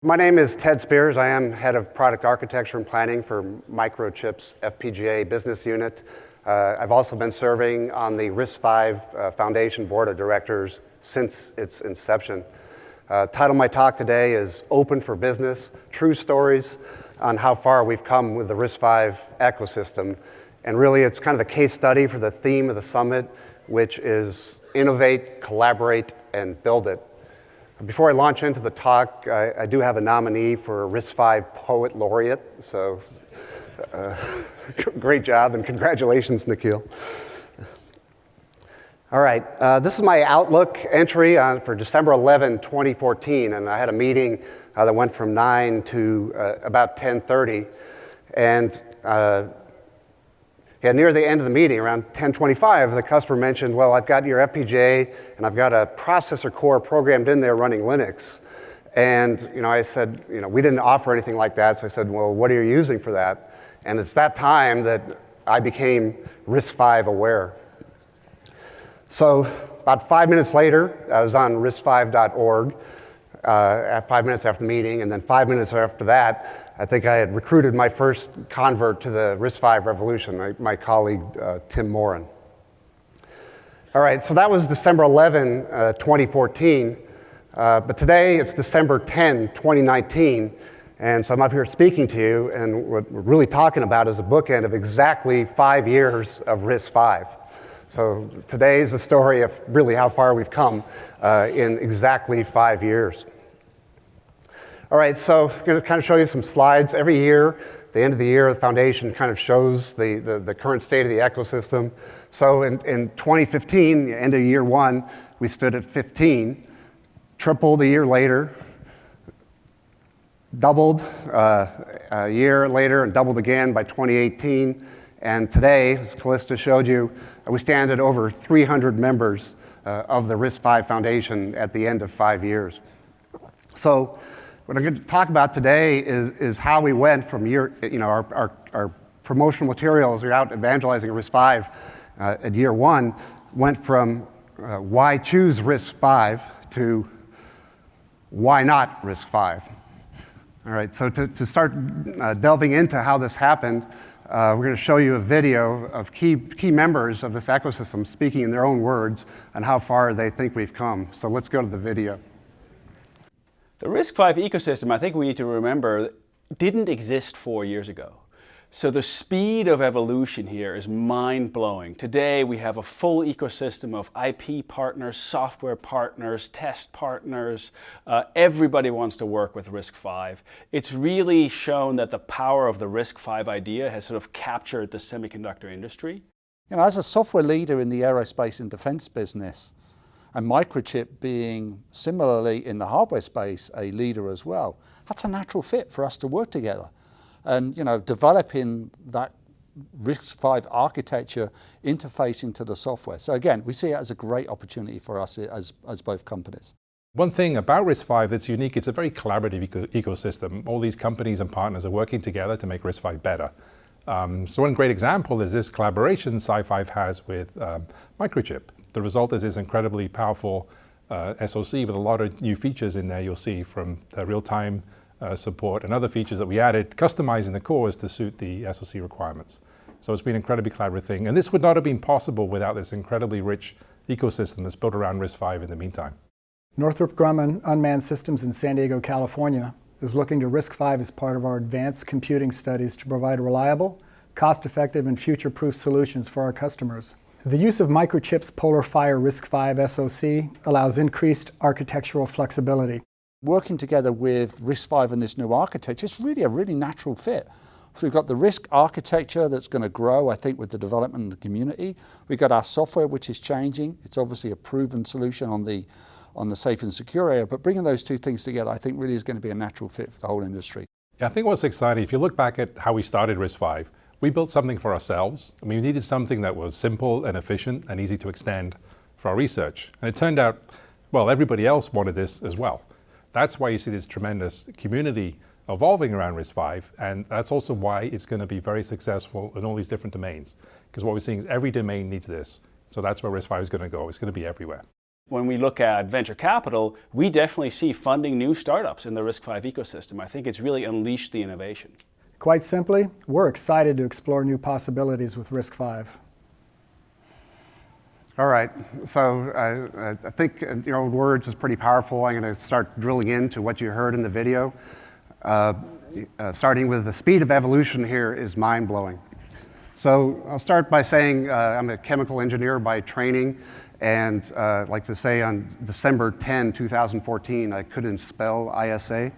My name is Ted Speers. I am head of product architecture and planning for Microchip's FPGA business unit. I've also been serving on the RISC-V Foundation Board of Directors since its inception. Title of my talk today is Open for Business, True Stories on how far we've come with the RISC-V ecosystem. And really it's kind of a case study for the theme of the summit, which is innovate, collaborate, and build it. Before I launch into the talk, I do have a nominee for RISC-V Poet Laureate, so great job and congratulations, Nikhil. All right, this is my Outlook entry for December 11, 2014, and I had a meeting that went from 9 to about 10:30, and near the end of the meeting, around 10:25, the customer mentioned, well, I've got your FPGA and I've got a processor core programmed in there running Linux. And I said, we didn't offer anything like that. So I said, well, what are you using for that? And it's that time that I became RISC-V aware. So about 5 minutes later, I was on riscv.org, 5 minutes after the meeting, and then 5 minutes after that, I think I had recruited my first convert to the RISC-V revolution, my colleague, Tim Morin. All right, so that was December 11, 2014, but today it's December 10, 2019, and so I'm up here speaking to you, and what we're really talking about is a bookend of exactly 5 years of RISC-V. So today is the story of really how far we've come in exactly 5 years. All right, so I'm going to kind of show you some slides. Every year, at the end of the year, the foundation kind of shows the current state of the ecosystem. So in 2015, end of year one, we stood at 15, tripled a year later, doubled a year later, and doubled again by 2018. And today, as Callista showed you, we stand at over 300 members of the RISC-V Foundation at the end of 5 years. So what I'm going to talk about today is how we went from our promotional materials, we're out evangelizing RISC-V at year one, went from why choose RISC-V to why not RISC-V. All right, so to start delving into how this happened, we're going to show you a video of key members of this ecosystem speaking in their own words on how far they think we've come. So let's go to the video. The RISC-V ecosystem, I think we need to remember, didn't exist 4 years ago. So the speed of evolution here is mind-blowing. Today we have a full ecosystem of IP partners, software partners, test partners. Everybody wants to work with RISC-V. It's really shown that the power of the RISC-V idea has sort of captured the semiconductor industry. As a software leader in the aerospace and defense business, and Microchip being similarly in the hardware space a leader as well, that's a natural fit for us to work together. And developing that RISC-V architecture interfacing to the software. So again, we see it as a great opportunity for us as both companies. One thing about RISC-V that's unique, it's a very collaborative ecosystem. All these companies and partners are working together to make RISC-V better. So one great example is this collaboration Sci5 has with Microchip. The result is this incredibly powerful SoC with a lot of new features in there you'll see, from real-time support and other features that we added, customizing the cores to suit the SoC requirements. So it's been an incredibly collaborative thing. And this would not have been possible without this incredibly rich ecosystem that's built around RISC-V in the meantime. Northrop Grumman Unmanned Systems in San Diego, California is looking to RISC-V as part of our advanced computing studies to provide reliable, cost-effective, and future-proof solutions for our customers. The use of Microchip's PolarFire RISC-V SOC allows increased architectural flexibility. Working together with RISC-V and this new architecture is really a really natural fit. So we've got the RISC architecture that's going to grow, I think, with the development in the community. We've got our software, which is changing. It's obviously a proven solution on the safe and secure area, but bringing those two things together, I think, really is going to be a natural fit for the whole industry. Yeah, I think what's exciting, if you look back at how we started RISC-V, we built something for ourselves. I mean, we needed something that was simple and efficient and easy to extend for our research. And it turned out, well, everybody else wanted this as well. That's why you see this tremendous community evolving around RISC-V, and that's also why it's going to be very successful in all these different domains. Because what we're seeing is every domain needs this. So that's where RISC-V is going to go. It's going to be everywhere. When we look at venture capital, we definitely see funding new startups in the RISC-V ecosystem. I think it's really unleashed the innovation. Quite simply, we're excited to explore new possibilities with RISC-V. All right, so I think your own words is pretty powerful. I'm going to start drilling into what you heard in the video. Starting with the speed of evolution here is mind-blowing. So I'll start by saying I'm a chemical engineer by training, and I'd like to say on December 10, 2014, I couldn't spell ISA.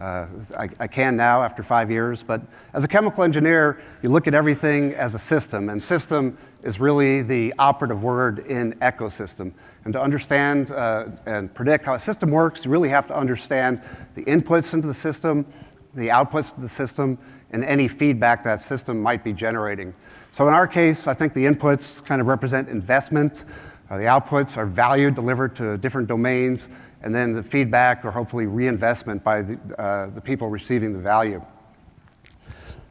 I can now after 5 years, but as a chemical engineer, you look at everything as a system, and system is really the operative word in ecosystem. And to understand and predict how a system works, you really have to understand the inputs into the system, the outputs to the system, and any feedback that system might be generating. So in our case, I think the inputs kind of represent investment, the outputs are value delivered to different domains, and then the feedback or hopefully reinvestment by the people receiving the value.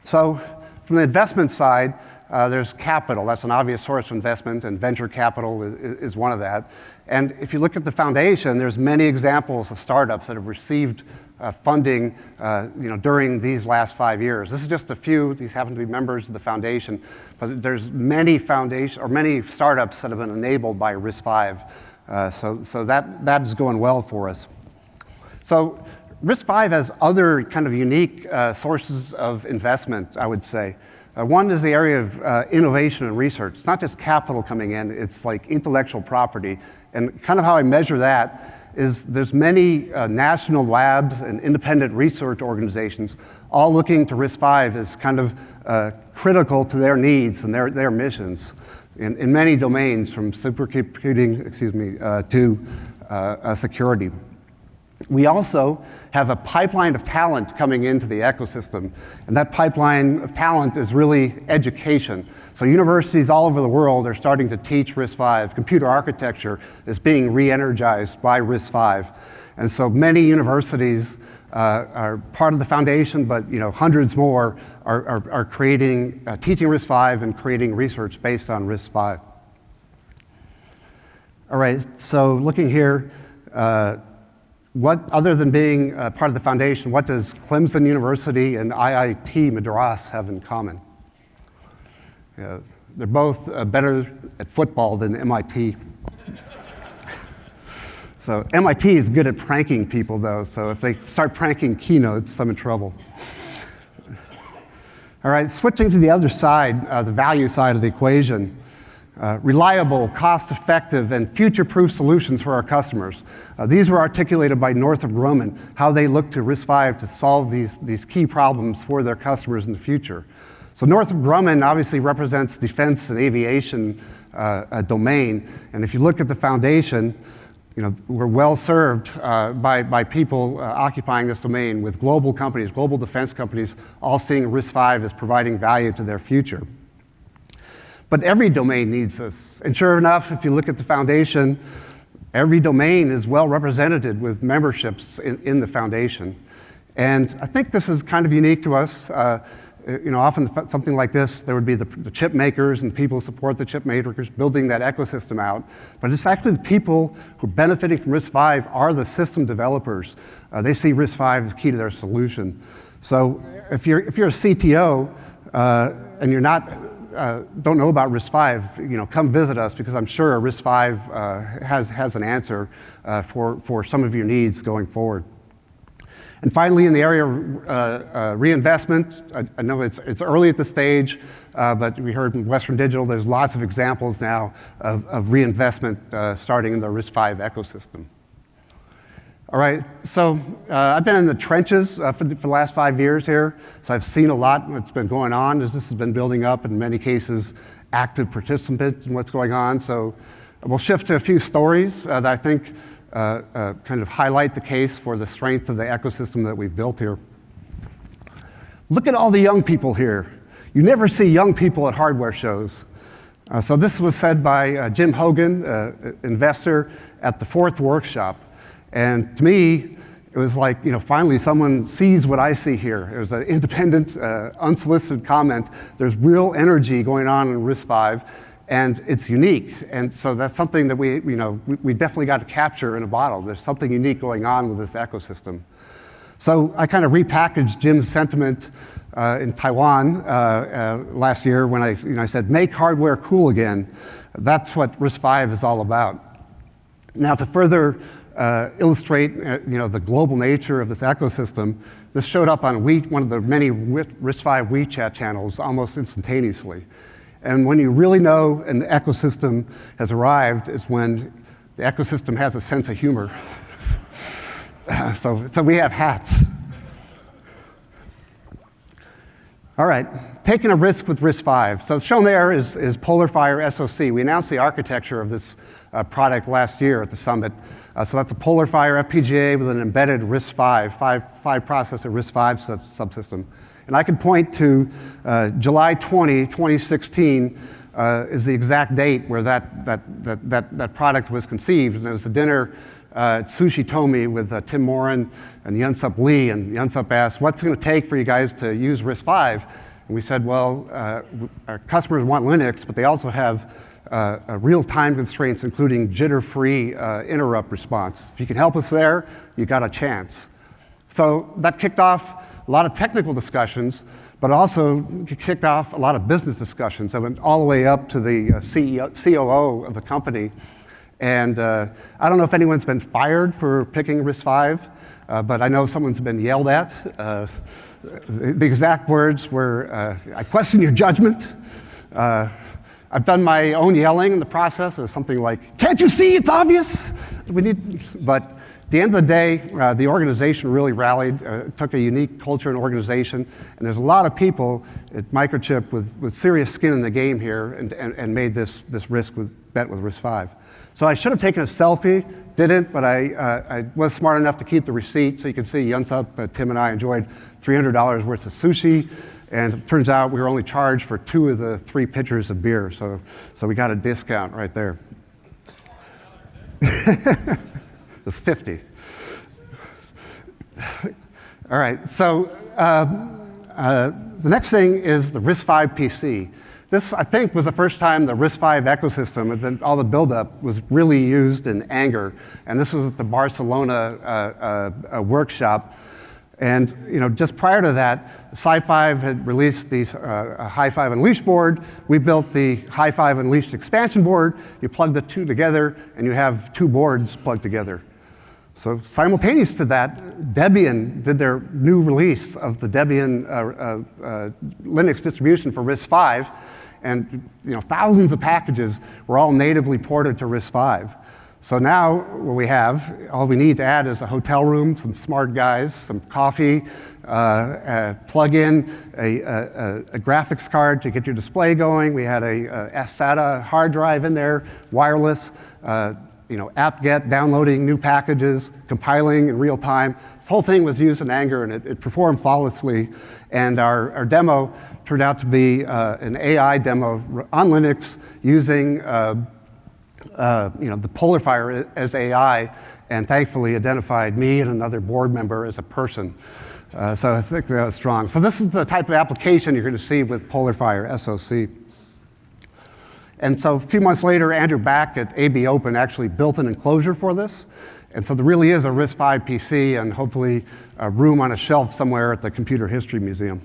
So from the investment side, there's capital. That's an obvious source of investment, and venture capital is one of that. And if you look at the foundation, there's many examples of startups that have received funding during these last 5 years. This is just a few. These happen to be members of the foundation, but there's many startups that have been enabled by RISC-V. So that is going well for us. So RISC-V has other kind of unique sources of investment, I would say. One is the area of innovation and research. It's not just capital coming in, it's like intellectual property. And kind of how I measure that is there's many national labs and independent research organizations all looking to RISC-V as kind of critical to their needs and their missions in many domains, from supercomputing, to security. We also have a pipeline of talent coming into the ecosystem, and that pipeline of talent is really education. So universities all over the world are starting to teach RISC-V. Computer architecture is being re-energized by RISC-V. And so many universities are part of the foundation, but hundreds more are creating, teaching RISC-V and creating research based on RISC-V. All right, so looking here, what, other than being part of the foundation, what does Clemson University and IIT Madras have in common? They're both better at football than MIT. So MIT is good at pranking people, though, so if they start pranking keynotes, I'm in trouble. All right, switching to the other side, the value side of the equation. Reliable, cost-effective, and future-proof solutions for our customers. These were articulated by Northrop Grumman, how they look to RISC-V to solve these key problems for their customers in the future. So Northrop Grumman obviously represents defense and aviation domain, and if you look at the foundation, we're well served by people occupying this domain, with global companies, global defense companies, all seeing RISC-V as providing value to their future. But every domain needs this. And sure enough, if you look at the foundation, every domain is well represented with memberships in the foundation. And I think this is kind of unique to us. Often something like this, there would be the chip makers and the people who support the chip makers building that ecosystem out. But it's actually the people who are benefiting from RISC-V are the system developers. They see RISC-V as key to their solution. So if you're a CTO and you're not don't know about RISC-V, come visit us, because I'm sure RISC-V has an answer for some of your needs going forward. And finally, in the area of reinvestment, I know it's early at the stage, but we heard in Western Digital, there's lots of examples now of reinvestment starting in the RISC-V ecosystem. All right, so I've been in the trenches for the last 5 years here, so I've seen a lot that's been going on as this has been building up, in many cases, active participant in what's going on. So we'll shift to a few stories that I think kind of highlight the case for the strength of the ecosystem that we've built here. Look at all the young people here. You never see young people at hardware shows. So this was said by Jim Hogan, investor at the fourth workshop. And to me, it was like, finally someone sees what I see here. It was an independent, unsolicited comment. There's real energy going on in RISC-V. and it's unique. And so that's something that we definitely got to capture in a bottle. There's something unique going on with this ecosystem. So I kind of repackaged Jim's sentiment in Taiwan last year when I said, make hardware cool again. That's what RISC-V is all about. Now, to further illustrate the global nature of this ecosystem, this showed up on one of the many RISC-V WeChat channels almost instantaneously. And when you really know an ecosystem has arrived is when the ecosystem has a sense of humor. So we have hats. All right, taking a risk with RISC-V. So shown there is PolarFire SOC. We announced the architecture of this product last year at the summit. So that's a PolarFire FPGA with an embedded RISC-V, five processor RISC-V subsystem. And I can point to July 20, 2016 is the exact date where that product was conceived. And it was a dinner at Sushi Tomi with Tim Morin and Yunsup Lee. And Yunsup asked, what's it going to take for you guys to use RISC-V? And we said, well, our customers want Linux, but they also have real-time constraints, including jitter-free interrupt response. If you can help us there, you got a chance. So that kicked off a lot of technical discussions, but also kicked off a lot of business discussions. I went all the way up to the COO of the company. And I don't know if anyone's been fired for picking RISC-V, but I know someone's been yelled at. The exact words were, I question your judgment. I've done my own yelling in the process. It was something like, can't you see it's obvious? But at the end of the day, the organization really rallied, took a unique culture and organization, and there's a lot of people at Microchip with serious skin in the game here and made this bet with RISC-V. So I should have taken a selfie, didn't, but I was smart enough to keep the receipt, so you can see Yunsup, Tim and I enjoyed $300 worth of sushi, and it turns out we were only charged for 2 of the 3 pitchers of beer, so we got a discount right there. It's 50. All right, so the next thing is the RISC-V PC. This, I think, was the first time the RISC-V ecosystem, and then all the buildup, was really used in anger. And this was at the Barcelona workshop. And just prior to that, Sci5 had released the Hi5 Unleashed board. We built the Hi5 Unleashed expansion board. You plug the two together, and you have 2 boards plugged together. So simultaneous to that, Debian did their new release of the Debian Linux distribution for RISC-V, and thousands of packages were all natively ported to RISC-V. So now what we have, all we need to add is a hotel room, some smart guys, some coffee, plug in a graphics card to get your display going. We had a SATA hard drive in there, wireless, apt-get, downloading new packages, compiling in real time. This whole thing was used in anger, and it performed flawlessly. And our demo turned out to be an AI demo on Linux using the PolarFire as AI, and thankfully identified me and another board member as a person. So I think that was strong. So this is the type of application you're going to see with PolarFire SOC. And so a few months later, Andrew Back at AB Open actually built an enclosure for this. And so there really is a RISC-V PC and hopefully a room on a shelf somewhere at the Computer History Museum.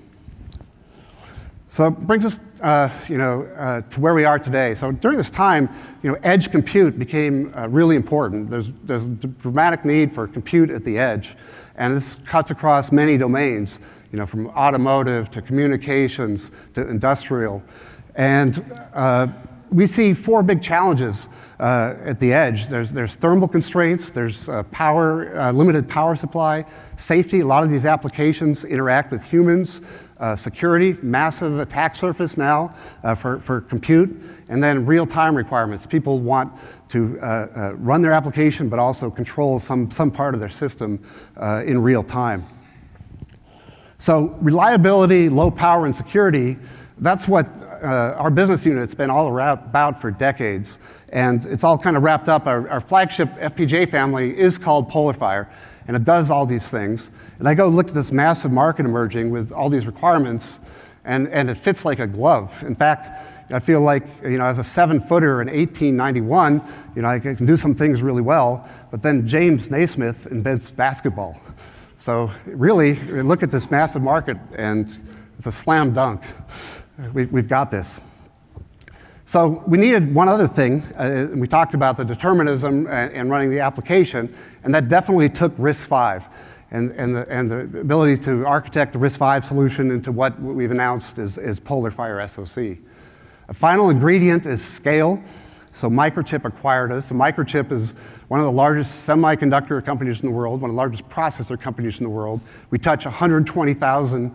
So it brings us to where we are today. So during this time, edge compute became really important. There's a dramatic need for compute at the edge. And this cuts across many domains, from automotive to communications to industrial. And we see 4 big challenges at the edge. There's thermal constraints, there's limited power supply, safety. A lot of these applications interact with humans, security, massive attack surface now for compute, and then real-time requirements. People want to run their application, but also control some part of their system in real time. So reliability, low power, and security, that's what our business unit's been all about for decades. And it's all kind of wrapped up. Our flagship FPGA family is called PolarFire, and it does all these things. And I go look at this massive market emerging with all these requirements, and it fits like a glove. In fact, I feel like, as a 7-footer in 1891, I can do some things really well, but then James Naismith invents basketball. So really, look at this massive market, and it's a slam dunk. We've got this. So we needed one other thing. We talked about the determinism and running the application, and that definitely took RISC-V. And the ability to architect the RISC-V solution into what we've announced is PolarFire SOC. A final ingredient is scale. So Microchip acquired us. So Microchip is one of the largest semiconductor companies in the world, one of the largest processor companies in the world. We touch 120,000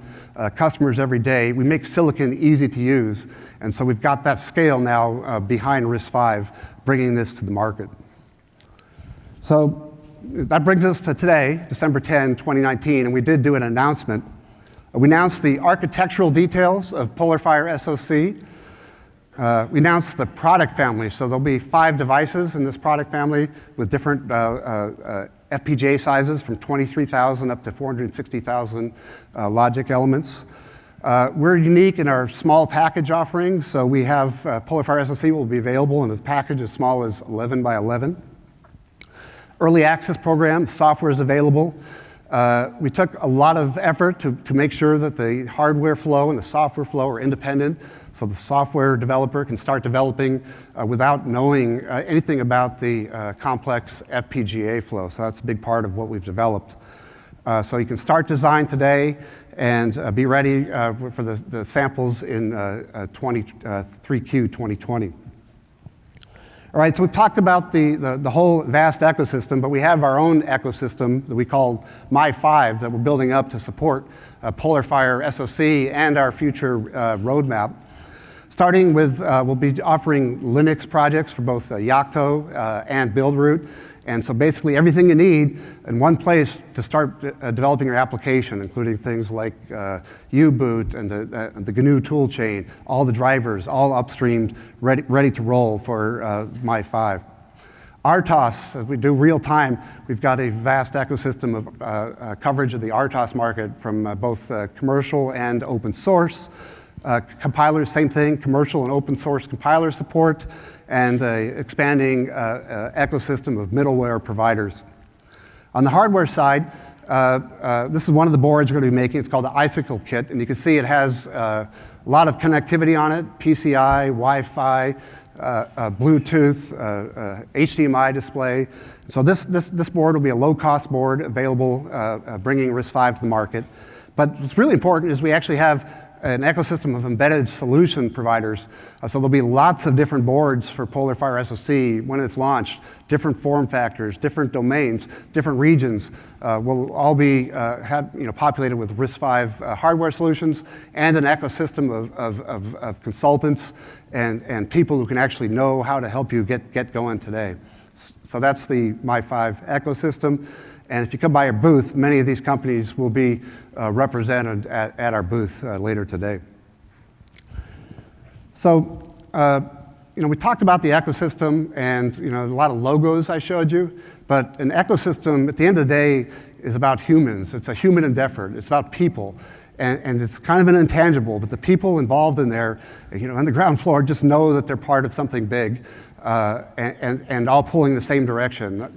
customers every day. We make silicon easy to use. And so we've got that scale now behind RISC-V, bringing this to the market. So that brings us to today, December 10, 2019, and we did do an announcement. We announced the architectural details of PolarFire SOC. We announced the product family, so there'll be 5 devices in this product family with different FPGA sizes from 23,000 up to 460,000 logic elements. We're unique in our small package offerings, so we have PolarFire SOC will be available in a package as small as 11 by 11. Early access program, software is available. We took a lot of effort to make sure that the hardware flow and the software flow are independent, so the software developer can start developing without knowing anything about the complex FPGA flow. So that's a big part of what we've developed. So you can start design today and be ready for the samples in 3Q 2020. All right, so we've talked about the whole vast ecosystem, but we have our own ecosystem that we call My5 that we're building up to support PolarFire SOC and our future roadmap. Starting with, we'll be offering Linux projects for both Yocto and Buildroot. And so basically everything you need in one place to start developing your application, including things like U-boot and the GNU toolchain, all the drivers, all upstreamed, ready to roll for My5. RTOS, as we do real time, we've got a vast ecosystem of coverage of the RTOS market from both commercial and open source. Compilers, same thing, commercial and open source compiler support, and an expanding ecosystem of middleware providers. On the hardware side, this is one of the boards we're going to be making. It's called the Icicle Kit, and you can see it has a lot of connectivity on it, PCI, Wi-Fi, Bluetooth, HDMI display. So this board will be a low-cost board available, bringing RISC-V to the market. But what's really important is we actually have an ecosystem of embedded solution providers. So there'll be lots of different boards for PolarFire SOC when it's launched, different form factors, different domains, different regions will all be populated with RISC-V hardware solutions and an ecosystem of consultants and people who can actually know how to help you get going today. So that's the My5 ecosystem. And if you come by our booth, many of these companies will be represented at our booth later today. So, we talked about the ecosystem and a lot of logos I showed you, but an ecosystem at the end of the day is about humans. It's a human endeavor. It's about people. And it's kind of an intangible, but the people involved in there, on the ground floor just know that they're part of something big and all pulling the same direction.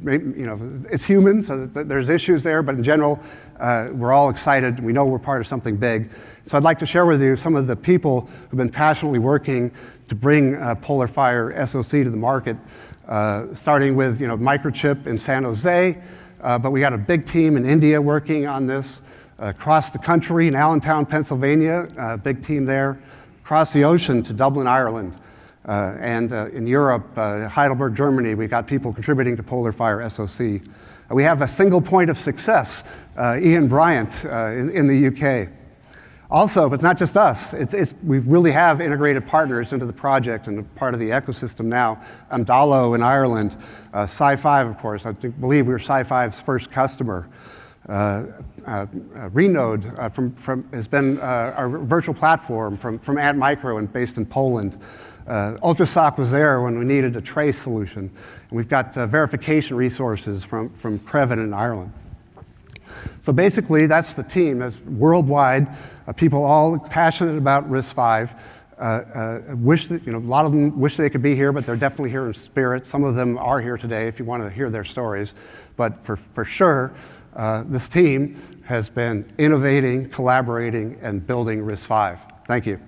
It's human, so there's issues there, but in general, we're all excited. We know we're part of something big. So I'd like to share with you some of the people who've been passionately working to bring PolarFire SOC to the market, starting with Microchip in San Jose, but we got a big team in India working on this, across the country in Allentown, Pennsylvania, a big team there, across the ocean to Dublin, Ireland. And in Europe, Heidelberg, Germany, we got people contributing to PolarFire SOC. We have a single point of success, Ian Bryant in the UK. Also, but it's not just us. We really have integrated partners into the project and part of the ecosystem now. Amdalo in Ireland, Sci5, of course. I believe we were Sci5's first customer. Renode has been our virtual platform from Antmicro and based in Poland. Ultrasoc was there when we needed a trace solution. And we've got verification resources from Creven in Ireland. So basically, that's the team. That's worldwide, people all passionate about RISC-V. Wish that, a lot of them wish they could be here, but they're definitely here in spirit. Some of them are here today if you want to hear their stories. But for sure, this team has been innovating, collaborating, and building RISC-V. Thank you.